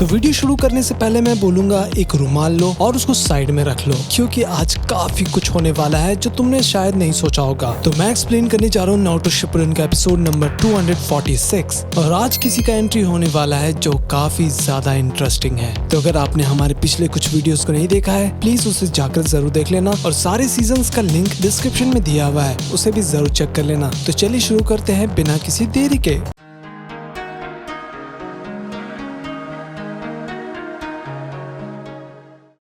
तो वीडियो शुरू करने से पहले मैं बोलूंगा एक रुमाल लो और उसको साइड में रख लो, क्योंकि आज काफी कुछ होने वाला है जो तुमने शायद नहीं सोचा होगा। तो मैं एक्सप्लेन करने जा रहा हूँ नारुतो शिपुडेन का एपिसोड नंबर 246 और आज किसी का एंट्री होने वाला है जो काफी ज्यादा इंटरेस्टिंग है। तो अगर आपने हमारे पिछले कुछ वीडियोस को नहीं देखा है, प्लीज उसे जाकर जरूर देख लेना और सारे सीजन्स का लिंक डिस्क्रिप्शन में दिया हुआ है, उसे भी जरूर चेक कर लेना। तो चलिए शुरू करते हैं बिना किसी देरी के।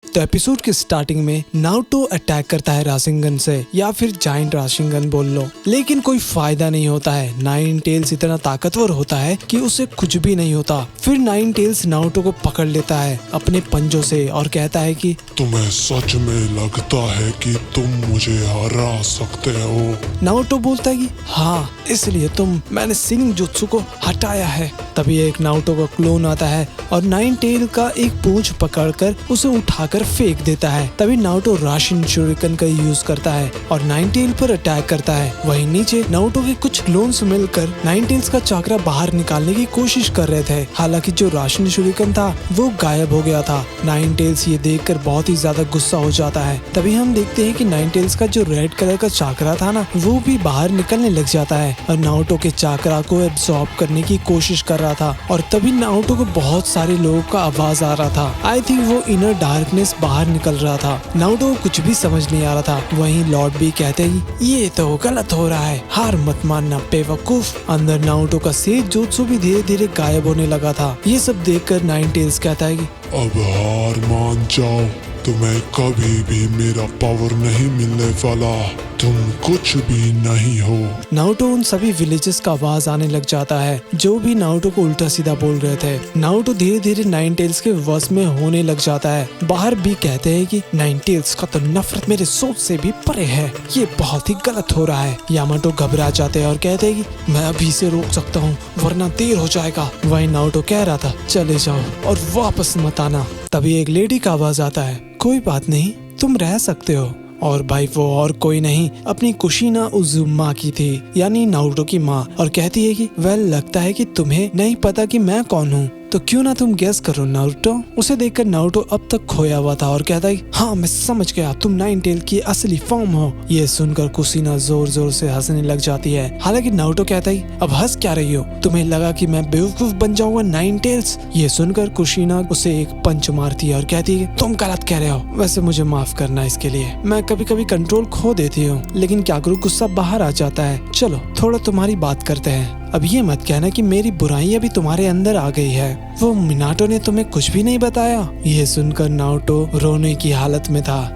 तो एपिसोड के स्टार्टिंग में नारुतो अटैक करता है राशिंगन से, या फिर जायंट राशिंगन बोल लो, लेकिन कोई फायदा नहीं होता है। नाइन टेल्स इतना ताकतवर होता है कि उसे कुछ भी नहीं होता। फिर नाइन टेल्स नारुतो को पकड़ लेता है अपने पंजों से और कहता है कि तुम्हें सच में लगता है कि तुम मुझे हरा सकते हो? नारुतो बोलता है कि हाँ, इसलिए मैंने सिंग जुत्सु को हटाया है। तभी एक नारुतो का क्लोन आता है और नाइन टेल का एक पूंछ पकड़कर उसे उठाकर फेंक देता है। तभी नारुतो राशिन शुरिकन का यूज करता है और नाइन टेल पर अटैक करता है। वहीं नीचे नारुतो के कुछ क्लोन्स मिलकर नाइन टेल्स का चाकरा बाहर निकालने की कोशिश कर रहे थे। हालांकि जो राशिन शुरिकन था वो गायब हो गया था। नाइन टेल्स ये देखकर बहुत ही ज्यादा गुस्सा हो जाता है। तभी हम देखते हैं कि नाइन टेल्स का जो रेड कलर का चाकरा था ना, वो भी बाहर निकलने लग जाता है और नारुतो के चाकरा को एब्सॉर्ब करने की कोशिश कर रहा था। और तभी नारुतो को बहुत सारे लोगों का आवाज आ रहा था। आई थिंक वो इनर डार्कनेस बाहर निकल रहा था। नारुतो को कुछ भी समझ नहीं आ रहा था। वहीं लॉर्ड भी कहते हैं ये तो गलत हो रहा है, हार मत मानना बेवकूफ। अंदर नारुतो का सेज जुत्सु भी धीरे धीरे गायब होने लगा था। ये सब देखकर नाइन टेल्स कहता है कि अब हार मान जाओ, तुम्हें कभी भी मेरा पावर नहीं मिलने वाला, तुम कुछ भी नहीं हो। नारुतो उन सभी विलेजेस का आवाज आने लग जाता है जो भी नारुतो को उल्टा सीधा बोल रहे थे। नारुतो धीरे धीरे नाइन टेल्स के वश में होने लग जाता है। बाहर भी कहते हैं कि नाइन टेल्स का तो नफरत मेरे सोच से भी परे है, ये बहुत ही गलत हो रहा है। यामाटो घबरा जाते हैं और कहते हैं कि मैं अभी से रोक सकता हूँ वरना देर हो जाएगा। वही नारुतो कह रहा था चले जाओ और वापस मत आना। तभी एक लेडी का आवाज आता है, कोई बात नहीं, तुम रह सकते हो। और भाई वो और कोई नहीं, अपनी कुशिना उजुमाकी थी, यानी नारुतो की माँ, और कहती है कि वेल लगता है कि तुम्हें नहीं पता कि मैं कौन हूँ, तो क्यों ना तुम गेस करो नारुतो। उसे देखकर नारुतो अब तक खोया हुआ था और कहता है हाँ मैं समझ गया, तुम नाइन टेल की असली फॉर्म हो। ये सुनकर कुशिना जोर जोर से हंसने लग जाती है। हालांकि नारुतो कहता है अब हंस क्या रही हो, तुम्हें लगा कि मैं बेवकूफ बन जाऊंगा नाइन टेल्स? ये सुनकर कुशिना उसे एक पंच मारती है और कहती है तुम गलत कह रहे हो, वैसे मुझे माफ करना इसके लिए, मैं कभी कभी कंट्रोल खो देती हूँ, लेकिन क्या करूँ गुस्सा बाहर आ जाता है। चलो थोड़ा तुम्हारी बात करते हैं। अब ये मत कहना कि मेरी बुराई अभी तुम्हारे अंदर आ गई है। वो मिनाटो ने तुम्हें कुछ भी नहीं बताया? ये सुनकर नारुतो रोने की हालत में था।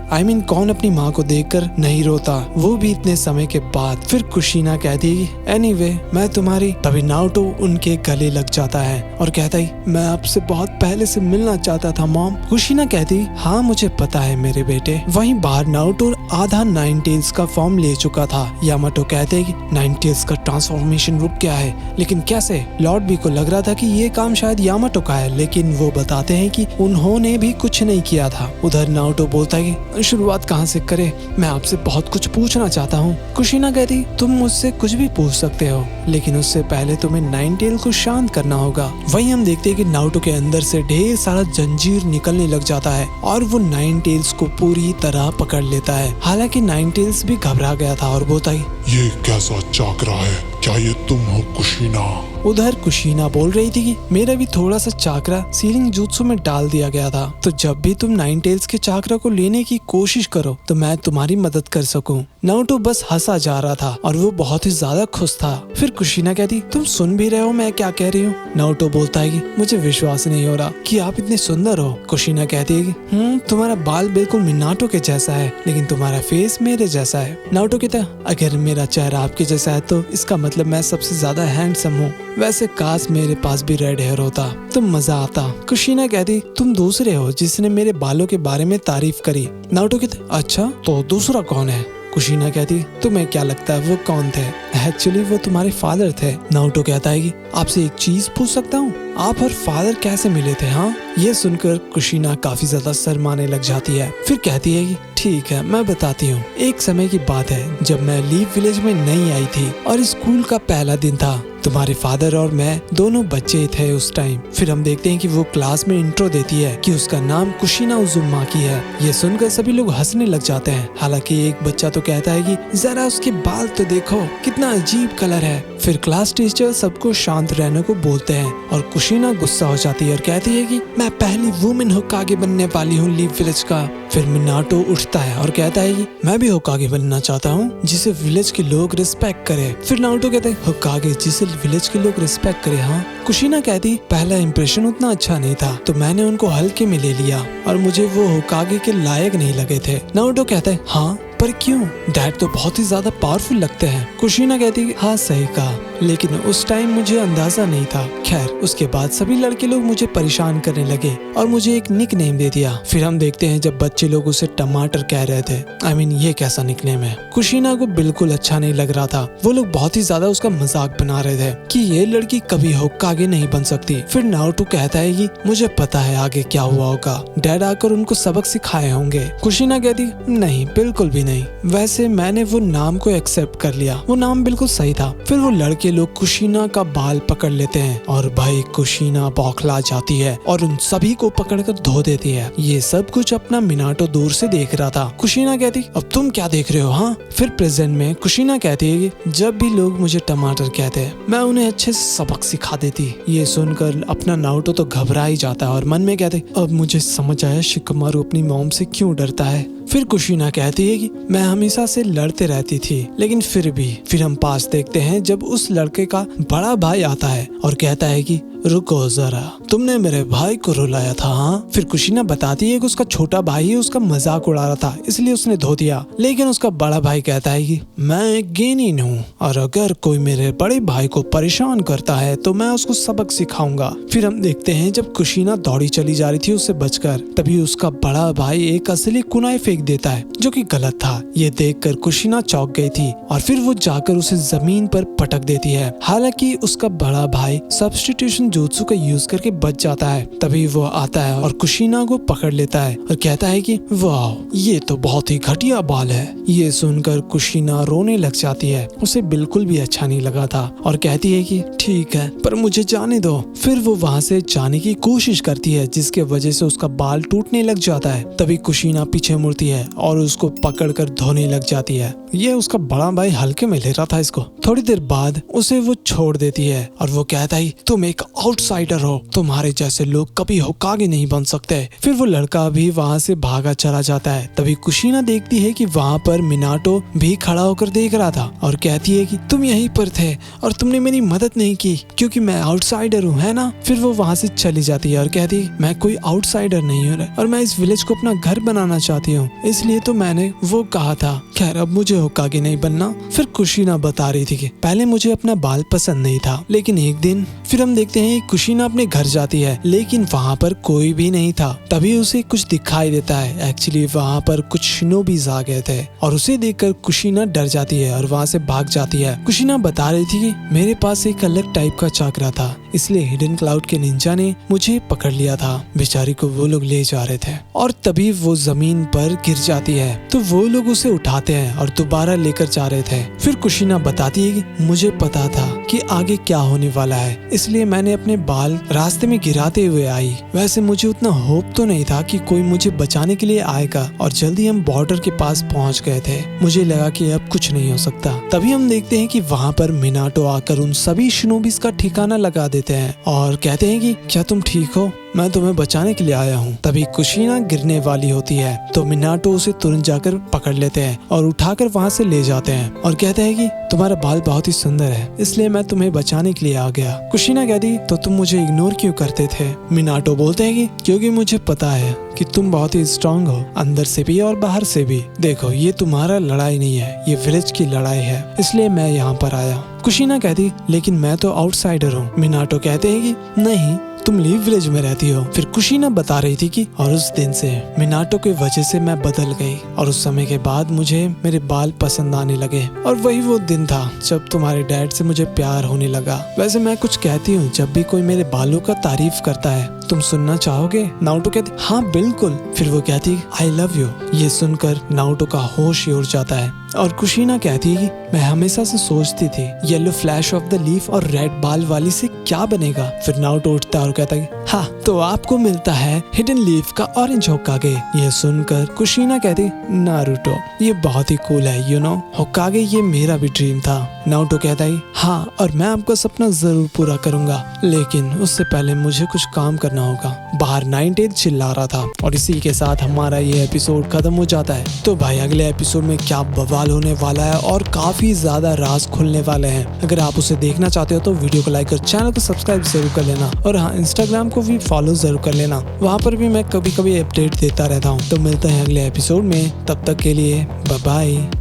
कौन अपनी माँ को देखकर नहीं रोता, वो भी इतने समय के बाद। फिर कुशिना कहती एनीवे मैं तुम्हारी। तभी नारुतो उनके गले लग जाता है और कहता है मैं आपसे बहुत पहले से मिलना चाहता था मॉम। कुशिना कहती हाँ मुझे पता है मेरे बेटे। वहीं बाहर नारुतो आधा नाइन टेल्स का फॉर्म ले चुका था। यामाटो कहते हैं कि नाइन टेल्स का ट्रांसफॉर्मेशन रुक गया है, लेकिन कैसे? लॉर्ड बी को लग रहा था कि ये काम शायद यामाटो का है, लेकिन वो बताते हैं कि उन्होंने भी कुछ नहीं किया था। उधर नारुतो बोलता है कि शुरुआत कहाँ से करे, मैं आपसे बहुत कुछ पूछना चाहता हूँ। कुशिना कहती तुम मुझसे कुछ भी पूछ सकते हो, लेकिन उससे पहले तुम्हें नाइन टेल को शांत करना होगा। वहीं हम देखते हैं कि नारुतो के अंदर से ढेर सारा जंजीर निकलने लग जाता है और वो नाइन टेल्स को पूरी तरह पकड़ लेता है। हालांकि नाइन टेल्स भी घबरा गया था और बोलता है ये कैसा चाकरा है, क्या ये तुम हो कुशिना? उधर कुशिना बोल रही थी कि मेरा भी थोड़ा सा चाकरा सीलिंग जुत्सु में डाल दिया गया था, तो जब भी तुम नाइन टेल्स के चाकरा को लेने की कोशिश करो तो मैं तुम्हारी मदद कर सकूं। नारुतो बस हंसा जा रहा था और वो बहुत ही ज्यादा खुश था। फिर कुशिना कहती तुम सुन भी रहे हो मैं क्या कह रही हूँ? नारुतो बोलता है कि मुझे विश्वास नहीं हो रहा कि आप इतने सुंदर हो। कुशिना कहती है कि तुम्हारा बाल बिल्कुल मिनाटो के जैसा है, लेकिन तुम्हारा फेस मेरे जैसा है। नारुतो कहता है अगर मेरा चेहरा आपके जैसा है तो इसका मतलब मैं सबसे ज्यादा हैंडसम हूँ। वैसे काश मेरे पास भी रेड हेयर होता तो मजा आता। कुशिना कहती तुम दूसरे हो जिसने मेरे बालों के बारे में तारीफ करी। नारुतो कहते अच्छा तो दूसरा कौन है? कुशिना कहती तुम्हें क्या लगता है वो कौन थे? एक्चुअली वो तुम्हारे फादर थे। नारुतो कहता है कि आपसे एक चीज पूछ सकता हूँ, आप और फादर कैसे मिले थे? हाँ, ये सुनकर कुशीना काफी ज्यादा शर्माने लग जाती है। फिर कहती है कि ठीक है, मैं बताती हूँ। एक समय की बात है जब मैं लीफ विलेज में नई आई थी और स्कूल का पहला दिन था। तुम्हारे फादर और मैं दोनों बच्चे थे उस टाइम। फिर हम देखते हैं कि वो क्लास में इंट्रो देती है कि उसका नाम कुशीना उजुमाकी है। ये सुनकर सभी लोग हंसने लग जाते हैं। हालांकि एक बच्चा तो कहता है कि जरा उसके बाल तो देखो, कितना अजीब कलर है। फिर क्लास टीचर सबको शांत रहने को बोलते हैं और कुशीना गुस्सा हो जाती है और कहती है कि मैं पहली वुमेन होकागे बनने वाली हूँ लीफ विलेज का। फिर मिनाटो उठता है और कहता है कि मैं भी होकागे बनना चाहता हूँ जिसे विलेज के लोग रिस्पेक्ट करे। फिर नारुतो कहता है होकागे जिसे विलेज के लोग रिस्पेक्ट करे। हाँ, कुशीना कहती पहला इंप्रेशन उतना अच्छा नहीं था तो मैंने उनको हल्के में ले लिया और मुझे वो होकागे के लायक नहीं लगे थे। नारुतो कहता है हाँ, पर क्यों? डैड तो बहुत ही ज्यादा पावरफुल लगते हैं। कुशीना कहती है हाँ सही कहा, लेकिन उस टाइम मुझे अंदाजा नहीं था। खैर, उसके बाद सभी लड़के लोग मुझे परेशान करने लगे और मुझे एक निक नेम दे दिया। फिर हम देखते हैं जब बच्चे लोग उसे टमाटर कह रहे थे। I mean, ये कैसा निक नेम है? कुशीना को बिल्कुल अच्छा नहीं लग रहा था। वो लोग बहुत ही ज्यादा उसका मजाक बना रहे थे कि ये लड़की कभी होकागे नहीं बन सकती। फिर नारुतो कहता है कि मुझे पता है आगे क्या हुआ होगा, डैड आकर उनको सबक सिखाए होंगे। कुशीना कहती नहीं, बिल्कुल भी नहीं, वैसे मैंने वो नाम को एक्सेप्ट कर लिया, वो नाम बिल्कुल सही था। फिर वो लड़के लोग कुशीना का बाल पकड़ लेते हैं और भाई कुशीना बौखला जाती है और उन सभी को पकड़कर धो देती है। ये सब कुछ अपना मिनाटो दूर से देख रहा था। कुशीना कहती अब तुम क्या देख रहे हो? हाँ। फिर प्रेजेंट में कुशीना कहती है कि जब भी लोग मुझे टमाटर कहते हैं मैं उन्हें अच्छे से सबक सिखा देती। ये सुनकर अपना नारुतो तो घबरा ही जाता है और मन में कहते अब मुझे समझ आया शिकमारू अपनी मॉम से क्यों डरता है। फिर कुशीना कहती है कि मैं हमेशा से लड़ते रहती थी लेकिन फिर भी। फिर हम पास देखते हैं जब उस लड़के का बड़ा भाई आता है और कहता है कि रुको जरा, तुमने मेरे भाई को रुलाया था। हाँ। फिर कुशीना बताती है कि उसका छोटा भाई उसका मजाक उड़ा रहा था इसलिए उसने धो दिया, लेकिन उसका बड़ा भाई कहता है कि मैं एक गेनिन हूँ और अगर कोई मेरे बड़े भाई को परेशान करता है तो मैं उसको सबक सिखाऊंगा। फिर हम देखते हैं जब कुशीना दौड़ी चली जा रही थी उससे बचकर, तभी उसका बड़ा भाई एक असली कुनाई फेंक देता है जो कि गलत था। ये देखकर कुशीना चौंक गई थी और फिर वो जाकर उसे जमीन पर पटक देती है। हालांकि उसका बड़ा भाई सब्स्टिट्यूशन jutsu का यूज करके बच जाता है। तभी वो आता है और कुशीना को पकड़ लेता है और कहता है कि वाह, ये तो बहुत ही घटिया बाल है। ये सुनकर कुशीना रोने लग जाती है, उसे बिल्कुल भी अच्छा नहीं लगा था और कहती है कि ठीक है पर मुझे जाने दो। फिर वो वहाँ से जाने की कोशिश करती है जिसके वजह से उसका बाल टूटने लग जाता है। तभी कुशीना पीछे मुड़ती है और उसको पकड़कर धोने लग जाती है। ये उसका बड़ा भाई हल्के में ले रहा था इसको। थोड़ी देर बाद उसे वो छोड़ देती है और वो कहता है तुम एक आउटसाइडर हो, तुम्हारे जैसे लोग कभी होकागे नहीं बन सकते। फिर वो लड़का भी वहाँ से भागा चला जाता है। तभी कुशीना देखती है कि वहाँ पर मिनाटो भी खड़ा होकर देख रहा था और कहती है कि तुम यहीं पर थे और तुमने मेरी मदद नहीं की क्योंकि मैं आउटसाइडर हूँ, है ना? फिर वो वहाँ से चली जाती है और कहती है मैं कोई आउटसाइडर नहीं हूँ और मैं इस विलेज को अपना घर बनाना चाहती हूँ, इसलिए तो मैंने वो कहा था। खैर, अब मुझे होकागे नहीं बनना। फिर कुशीना बता रही थी कि पहले मुझे अपना बाल पसंद नहीं था, लेकिन एक दिन फिर हम देखते हैं कुशीना अपने घर जाती है लेकिन वहाँ पर कोई भी नहीं था। तभी उसे कुछ दिखाई देता है। एक्चुअली वहाँ पर कुछ शिनोबीज आ गए थे और उसे देखकर कुशीना डर जाती है और वहाँ से भाग जाती है। कुशीना बता रही थी कि मेरे पास एक अलग टाइप का चाकरा था, इसलिए हिडन क्लाउड के निंजा ने मुझे पकड़ लिया था। बेचारी को वो लोग ले जा रहे थे और तभी वो जमीन पर गिर जाती है तो वो लोग उसे उठाते हैं और दोबारा लेकर जा रहे थे। फिर कुशीना बताती है कि मुझे पता था कि आगे क्या होने वाला है, इसलिए मैंने अपने बाल रास्ते में गिराते हुए आई। वैसे मुझे उतना होप तो नहीं था कि कोई मुझे बचाने के लिए आएगा और जल्दी हम बॉर्डर के पास पहुंच गए थे। मुझे लगा कि अब कुछ नहीं हो सकता। तभी हम देखते हैं कि वहाँ पर मिनाटो आकर उन सभी शिनोबीज का ठिकाना लगा देते हैं और कहते हैं कि क्या तुम ठीक हो? मैं तुम्हें बचाने के लिए आया हूँ। तभी कुशीना गिरने वाली होती है तो मिनाटो उसे तुरंत जाकर पकड़ लेते हैं और उठाकर वहाँ से ले जाते हैं और कहते हैं कि तुम्हारा बाल बहुत ही सुंदर है, इसलिए मैं तुम्हें बचाने के लिए आ गया। कुशीना कहती तो तुम मुझे इग्नोर क्यों करते थे? मिनाटो बोलते हैं कि क्योंकि मुझे पता है कि तुम बहुत ही स्ट्रांग हो, अंदर से भी और बाहर से भी। देखो, ये तुम्हारा लड़ाई नहीं है, ये विलेज की लड़ाई है, इसलिए मैं यहाँ पर आया। कुशीना कहती लेकिन मैं तो आउटसाइडर हूँ। मिनाटो कहते हैं कि नहीं, तुम लीव विलेज में रहती हो। फिर कुशीना बता रही थी कि और उस दिन से मिनाटो की वजह से मैं बदल गई और उस समय के बाद मुझे मेरे बाल पसंद आने लगे और वही वो दिन था जब तुम्हारे डैड से मुझे प्यार होने लगा। वैसे मैं कुछ कहती हूँ जब भी कोई मेरे बालों का तारीफ करता है, तुम सुनना चाहोगे? नारुतो कहती हाँ बिल्कुल। फिर वो कहती आई लव यू। ये सुनकर नारुतो का होश ही उड़ जाता है और कुशीना कहती है कि मैं हमेशा से सोचती थी yellow flash of the leaf और रेड बाल वाली से क्या बनेगा। फिर नारुतो उठता है और कहता है हाँ तो आपको मिलता है हिडन लीफ का ऑरेंज होकागे। ये सुनकर कुशीना कहती नारुतो ये बहुत ही कूल है, यू नो होकागे ये मेरा भी ड्रीम था। नारुतो कहता है हाँ और मैं आपका सपना जरूर पूरा करूंगा, लेकिन उससे पहले मुझे कुछ काम करना होगा। बाहर नाइन-टेल्स चिल्ला रहा था और इसी के साथ हमारा ये एपिसोड खत्म हो जाता है। तो भाई अगले एपिसोड में क्या बवाल होने वाला है और काफी ज्यादा राज खुलने वाले हैं। अगर आप उसे देखना चाहते हो तो वीडियो को लाइक और चैनल को सब्सक्राइब जरूर कर लेना और हाँ इंस्टाग्राम को भी फॉलो जरूर कर लेना, वहाँ पर भी मैं कभी कभी अपडेट देता रहता हूँ। तो मिलते हैं अगले एपिसोड में, तब तक के लिए बाय बाय।